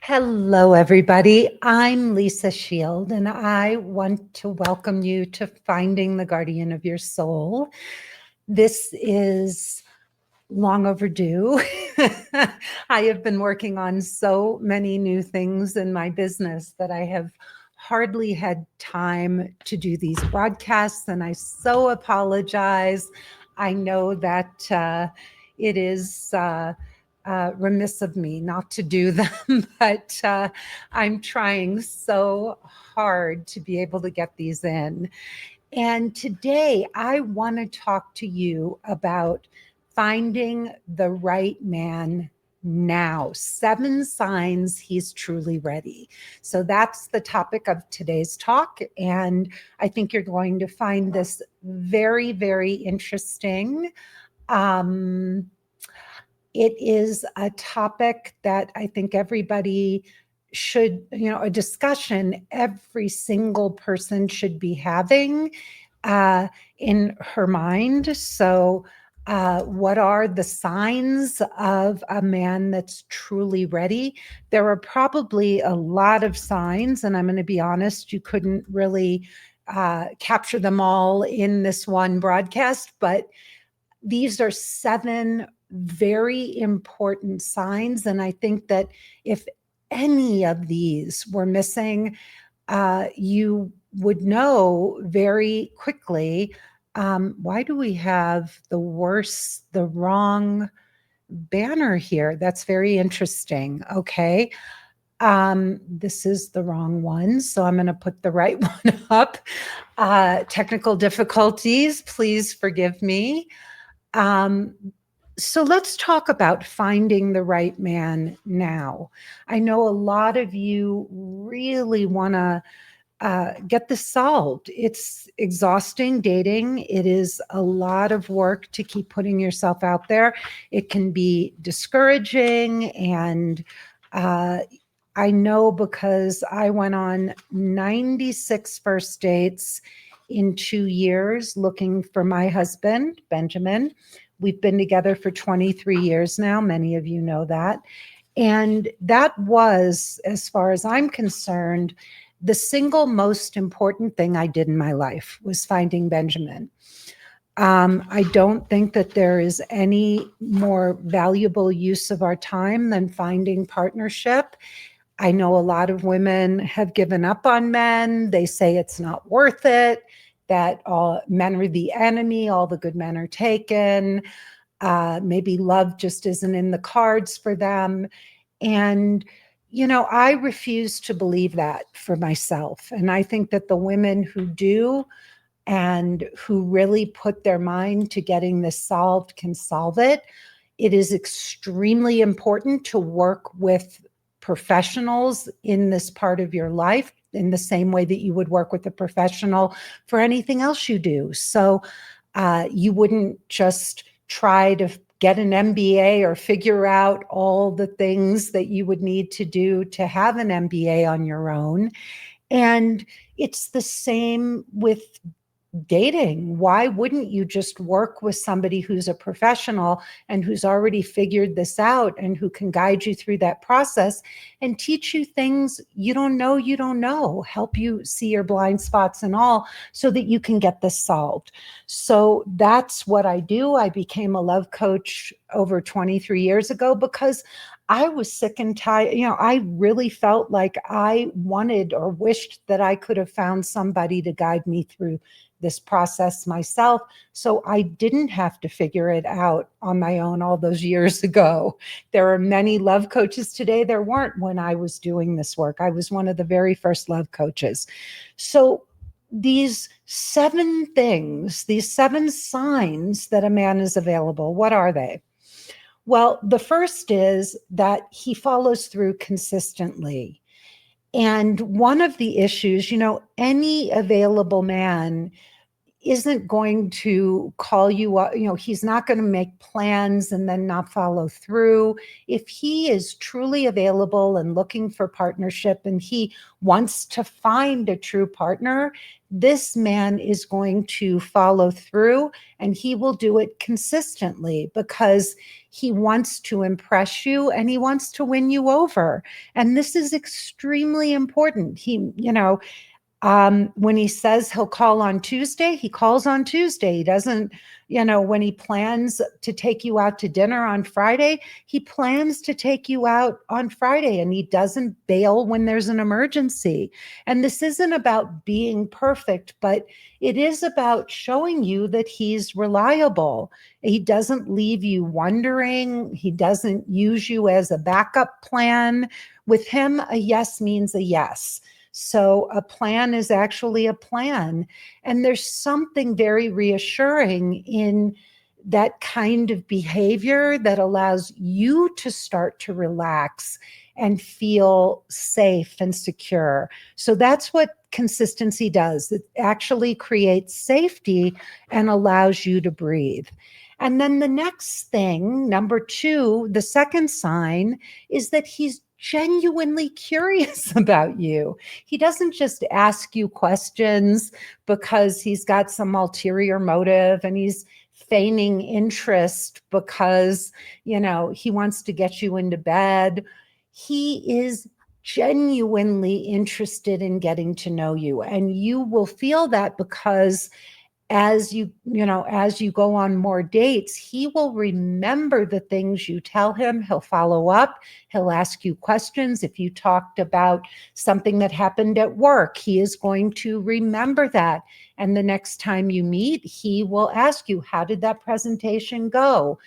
Hello, everybody. I'm Lisa Shield, and I want to welcome you to Finding the Guardian of Your Soul. This is long overdue. I have been working on so many new things in my business that I have hardly had time to do these broadcasts, and I so apologize. I know that it is remiss of me not to do them, but I'm trying so hard to be able to get these in. And today I want to talk to you about finding the right man now. 7 signs he's truly ready. So that's the topic of today's talk. And I think you're going to find this very, very interesting. Um, it is a topic that I think everybody should, a discussion every single person should be having in her mind. So, what are the signs of a man that's truly ready? There are probably a lot of signs, and I'm going to be honest, you couldn't really capture them all in this one broadcast, but these are 7 very important signs. And I think that if any of these were missing, you would know very quickly, why do we have the wrong banner here? That's very interesting. Okay. This is the wrong one. So I'm going to put the right one up. Technical difficulties, please forgive me. Um, so let's talk about finding the right man now. I know a lot of you really want to get this solved. It's exhausting dating. It is a lot of work to keep putting yourself out there. It can be discouraging. And I know because I went on 96 first dates in 2 years looking for my husband, Benjamin. We've been together for 23 years now. Many of you know that. And that was, as far as I'm concerned, the single most important thing I did in my life was finding Benjamin. I don't think that there is any more valuable use of our time than finding partnership. I know a lot of women have given up on men. They say it's not worth it, that all men are the enemy, all the good men are taken. Maybe love just isn't in the cards for them. And, I refuse to believe that for myself. And I think that the women who do and who really put their mind to getting this solved can solve it. It is extremely important to work with professionals in this part of your life in the same way that you would work with a professional for anything else you do. So you wouldn't just try to get an MBA or figure out all the things that you would need to do to have an MBA on your own. And it's the same with dating. Why wouldn't you just work with somebody who's a professional and who's already figured this out and who can guide you through that process and teach you things you don't know, help you see your blind spots and all so that you can get this solved. So that's what I do. I became a love coach over 23 years ago because I was sick and tired. I really felt like I wanted or wished that I could have found somebody to guide me through this process myself, so I didn't have to figure it out on my own all those years ago. There are many love coaches today. There weren't when I was doing this work. I was one of the very first love coaches. So these 7 things, these 7 signs that a man is available, what are they? Well, the first is that he follows through consistently. And one of the issues, any available man, isn't going to call you up. He's not going to make plans and then not follow through. If he is truly available and looking for partnership and he wants to find a true partner, this man is going to follow through, and he will do it consistently because he wants to impress you and he wants to win you over. And this is extremely important. When he says he'll call on Tuesday, he calls on Tuesday. He doesn't, when he plans to take you out to dinner on Friday, he plans to take you out on Friday, and he doesn't bail when there's an emergency. And this isn't about being perfect, but it is about showing you that he's reliable. He doesn't leave you wondering. He doesn't use you as a backup plan. With him, a yes means a yes. So a plan is actually a plan. And there's something very reassuring in that kind of behavior that allows you to start to relax and feel safe and secure. So that's what consistency does. It actually creates safety and allows you to breathe. And then the next thing, number 2, the second sign, is that he's genuinely curious about you. He doesn't just ask you questions because he's got some ulterior motive and he's feigning interest because, he wants to get you into bed. He is genuinely interested in getting to know you, and you will feel that because as you go on more dates, he will remember the things you tell him. He'll follow up. He'll ask you questions. If you talked about something that happened at work, he is going to remember that. And the next time you meet, he will ask you, how did that presentation go?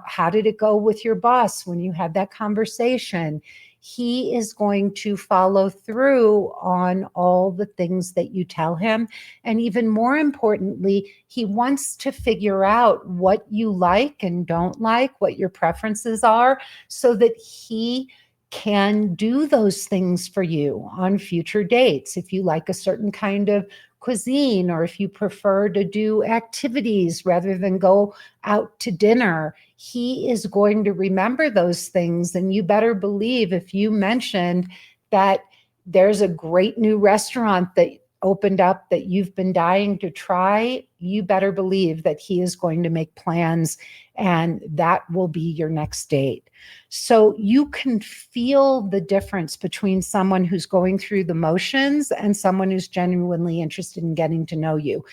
How did it go with your boss when you had that conversation? He is going to follow through on all the things that you tell him. And even more importantly, he wants to figure out what you like and don't like, what your preferences are, so that he can do those things for you on future dates. If you like a certain kind of cuisine, or if you prefer to do activities rather than go out to dinner, he is going to remember those things. And you better believe if you mentioned that there's a great new restaurant that opened up that you've been dying to try, you better believe that he is going to make plans and that will be your next date. So you can feel the difference between someone who's going through the motions and someone who's genuinely interested in getting to know you.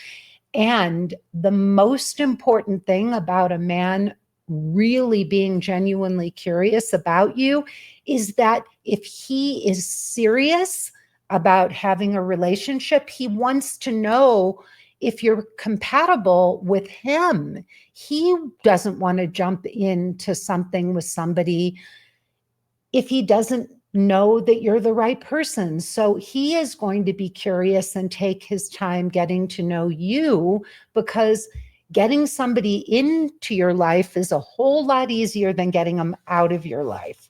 And the most important thing about a man really being genuinely curious about you is that if he is serious about having a relationship, he wants to know if you're compatible with him. He doesn't want to jump into something with somebody if he doesn't know that you're the right person. So he is going to be curious and take his time getting to know you, because getting somebody into your life is a whole lot easier than getting them out of your life.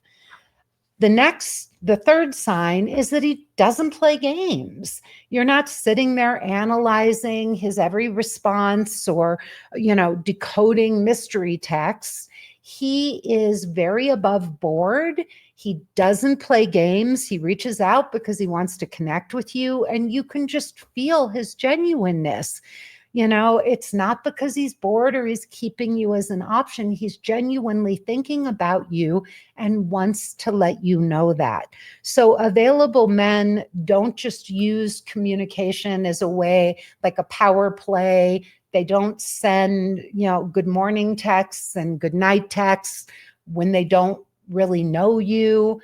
The third sign is that he doesn't play games. You're not sitting there analyzing his every response or, decoding mystery texts. He is very above board. He doesn't play games. He reaches out because he wants to connect with you, and you can just feel his genuineness. It's not because he's bored or he's keeping you as an option. He's genuinely thinking about you and wants to let you know that. So available men don't just use communication as a way, like a power play. They don't send, good morning texts and good night texts when they don't really know you.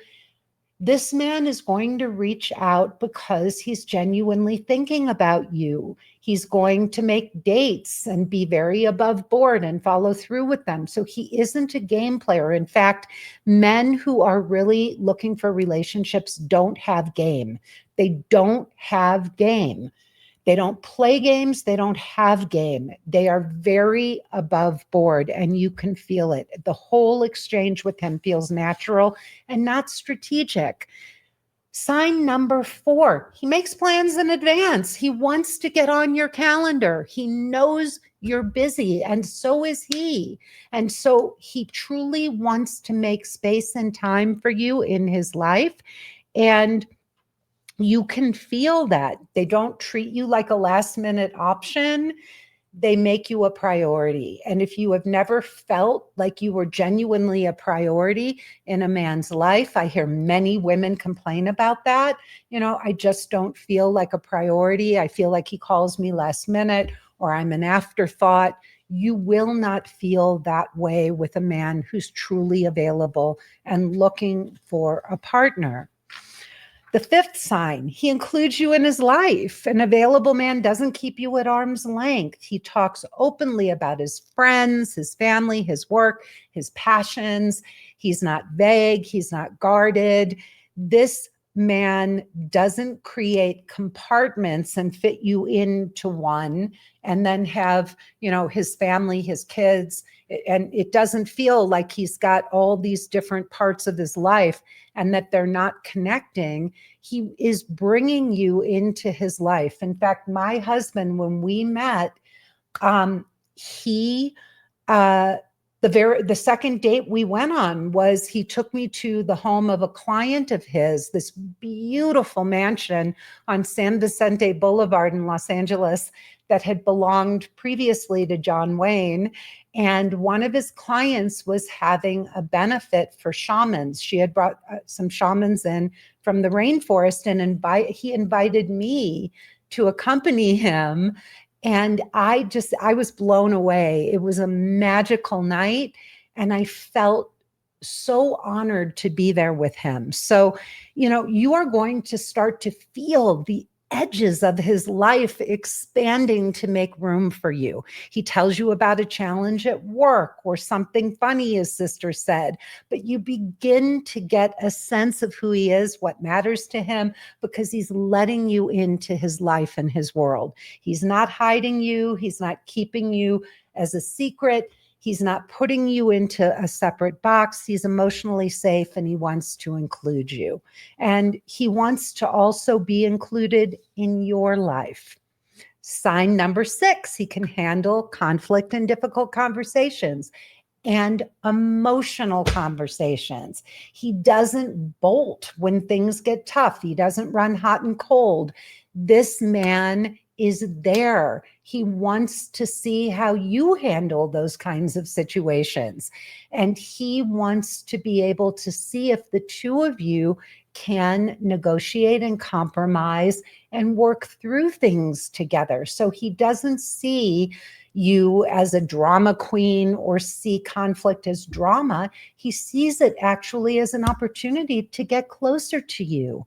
This man is going to reach out because he's genuinely thinking about you. He's going to make dates and be very above board and follow through with them. So he isn't a game player. In fact, men who are really looking for relationships don't have game. They don't have game. They don't play games. They don't have game. They are very above board, and you can feel it. The whole exchange with him feels natural and not strategic. Sign number 4, he makes plans in advance. He wants to get on your calendar. He knows you're busy, and so is he. And so he truly wants to make space and time for you in his life. And you can feel that. They don't treat you like a last minute option. They make you a priority. And if you have never felt like you were genuinely a priority in a man's life, I hear many women complain about that. I just don't feel like a priority. I feel like he calls me last minute, or I'm an afterthought. You will not feel that way with a man who's truly available and looking for a partner. The 5th sign, he includes you in his life. An available man doesn't keep you at arm's length. He talks openly about his friends, his family, his work, his passions. He's not vague. He's not guarded. This man doesn't create compartments and fit you into one and then have, his family, his kids, and it doesn't feel like he's got all these different parts of his life and that they're not connecting. He is bringing you into his life. In fact, my husband, when we met, he the second date we went on was he took me to the home of a client of his, this beautiful mansion on San Vicente Boulevard in Los Angeles that had belonged previously to John Wayne. And one of his clients was having a benefit for shamans. She had brought some shamans in from the rainforest, and he invited me to accompany him. And I was blown away. It was a magical night, and I felt so honored to be there with him. So, you are going to start to feel the edges of his life expanding to make room for you. He tells you about a challenge at work or something funny his sister said, but you begin to get a sense of who he is, what matters to him, because he's letting you into his life and his world. He's not hiding you. He's not keeping you as a secret. He's not putting you into a separate box. He's emotionally safe, and he wants to include you. And he wants to also be included in your life. Sign number 6, he can handle conflict and difficult conversations and emotional conversations. He doesn't bolt when things get tough. He doesn't run hot and cold. This man is there. He wants to see how you handle those kinds of situations. And he wants to be able to see if the two of you can negotiate and compromise and work through things together. So he doesn't see you as a drama queen or see conflict as drama. He sees it actually as an opportunity to get closer to you.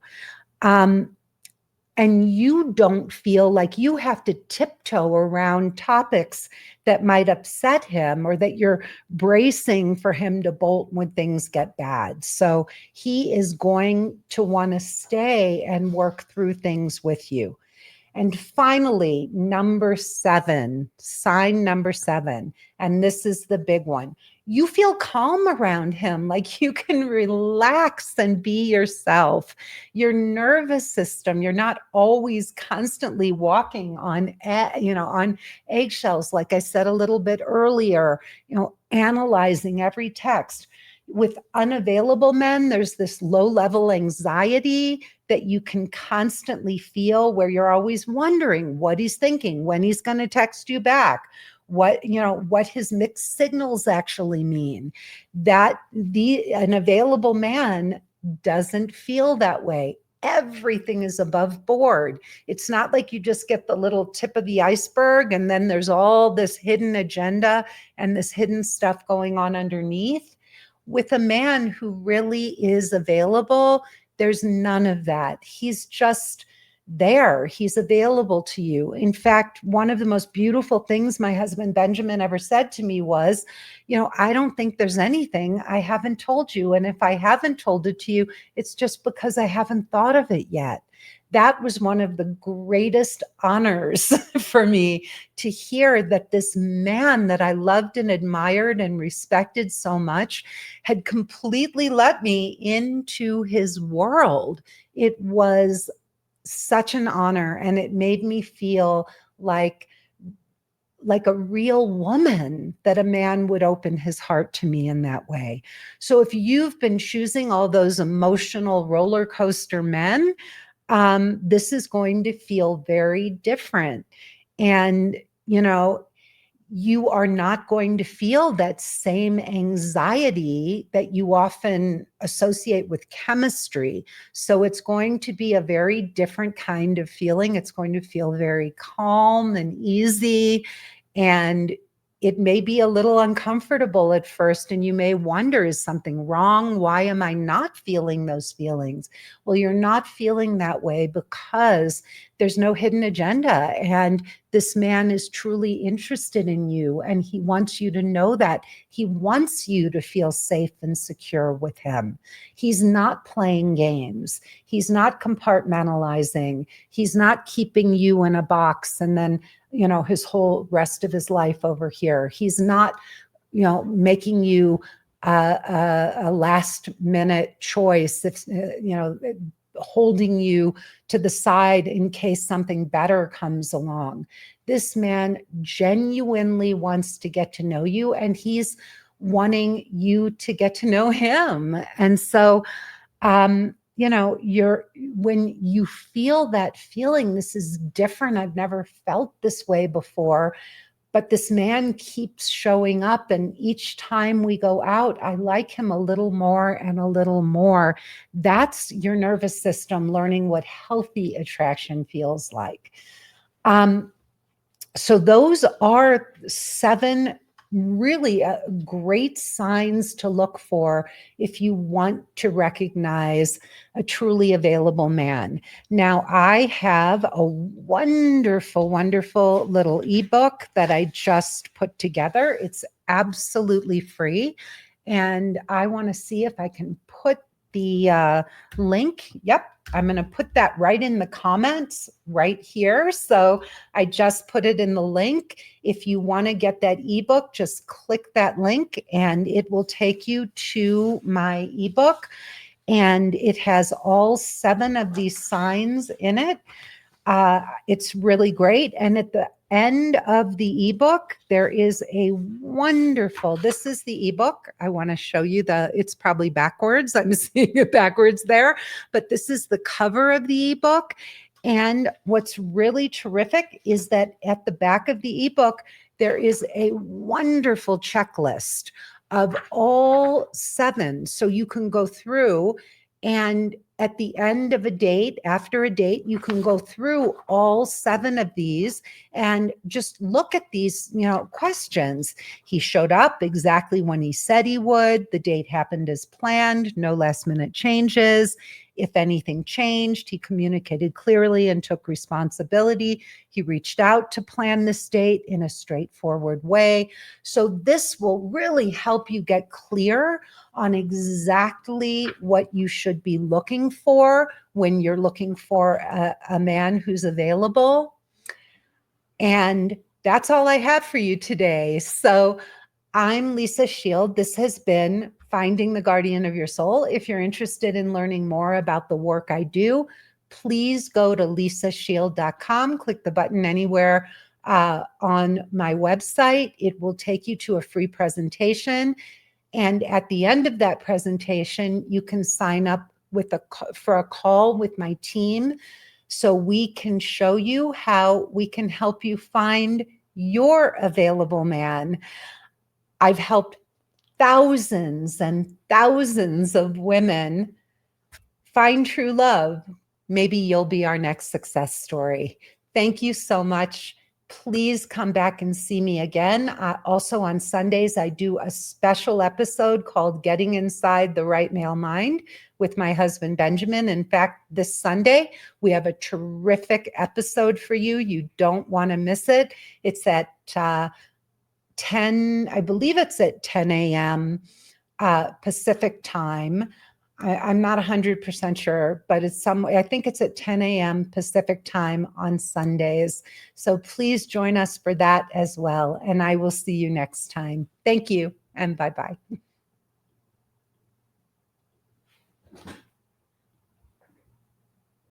And you don't feel like you have to tiptoe around topics that might upset him or that you're bracing for him to bolt when things get bad. So he is going to want to stay and work through things with you. And finally, number 7, sign number 7, and this is the big one. You feel calm around him, like you can relax and be yourself. Your nervous system, you're not always constantly walking on eggshells, like I said a little bit earlier, analyzing every text. With unavailable men, there's this low-level anxiety that you can constantly feel where you're always wondering what he's thinking, when he's going to text you back, what his mixed signals actually mean. An available man doesn't feel that way. Everything is above board. It's not like you just get the little tip of the iceberg and then there's all this hidden agenda and this hidden stuff going on underneath. With a man who really is available, there's none of that. He's just there. He's available to you. In fact, one of the most beautiful things my husband Benjamin ever said to me was, I don't think there's anything I haven't told you. And if I haven't told it to you, it's just because I haven't thought of it yet. that was one of the greatest honors for me, to hear that this man that I loved and admired and respected so much had completely let me into his world. It was such an honor, and it made me feel like a real woman, that a man would open his heart to me in that way. So if you've been choosing all those emotional roller coaster men, this is going to feel very different. And, you know, you are not going to feel that same anxiety that you often associate with chemistry. So it's going to be a very different kind of feeling. It's going to feel very calm and easy. And it may be a little uncomfortable at first, and you may wonder, is something wrong? Why am I not feeling those feelings? Well, you're not feeling that way because there's no hidden agenda. And this man is truly interested in you, and he wants you to know that. He wants you to feel safe and secure with him. He's not playing games. He's not compartmentalizing. He's not keeping you in a box and then, his whole rest of his life over here. He's not, making you a last minute choice, if, holding you to the side in case something better comes along. This man genuinely wants to get to know you, and he's wanting you to get to know him. And so, when you feel that feeling, this is different. I've never felt this way before, but this man keeps showing up. And each time we go out, I like him a little more and a little more. That's your nervous system learning what healthy attraction feels like. So those are 7 really great signs to look for if you want to recognize a truly available man. Now, I have a wonderful, wonderful little ebook that I just put together. It's absolutely free. And I want to see if I can put the link. Yep, I'm going to put that right in the comments right here. So I just put it in the link. If you want to get that ebook, just click that link and it will take you to my ebook. And it has all 7 of these signs in it. It's really great. And at the end of the ebook, there is a wonderful, this is the ebook. I want to show you it's probably backwards. I'm seeing it backwards there, but this is the cover of the ebook. And what's really terrific is that at the back of the ebook, there is a wonderful checklist of all 7. So you can go through, and at the end of a date, after a date, you can go through all 7 of these and just look at these, questions. He showed up exactly when he said he would. The date happened as planned, no last minute changes. If anything changed, he communicated clearly and took responsibility. He reached out to plan this date in a straightforward way. So this will really help you get clear on exactly what you should be looking for when you're looking for a man who's available. And that's all I have for you today. So I'm Lisa Shield. This has been Finding the Guardian of Your Soul. If you're interested in learning more about the work I do, please go to lisashield.com, click the button anywhere on my website. It will take you to a free presentation. And at the end of that presentation, you can sign up for a call with my team so we can show you how we can help you find your available man. I've helped thousands and thousands of women find true love. Maybe you'll be our next success story. Thank you so much. Please come back and see me again. Also on Sundays, I do a special episode called Getting Inside the Right Male Mind with my husband, Benjamin. In fact, this Sunday, we have a terrific episode for you. You don't want to miss it. It's at 10, I believe it's at 10 a.m. Pacific time. I'm not 100% sure, but it's I think it's at 10 a.m. Pacific time on Sundays. So please join us for that as well. And I will see you next time. Thank you and bye-bye.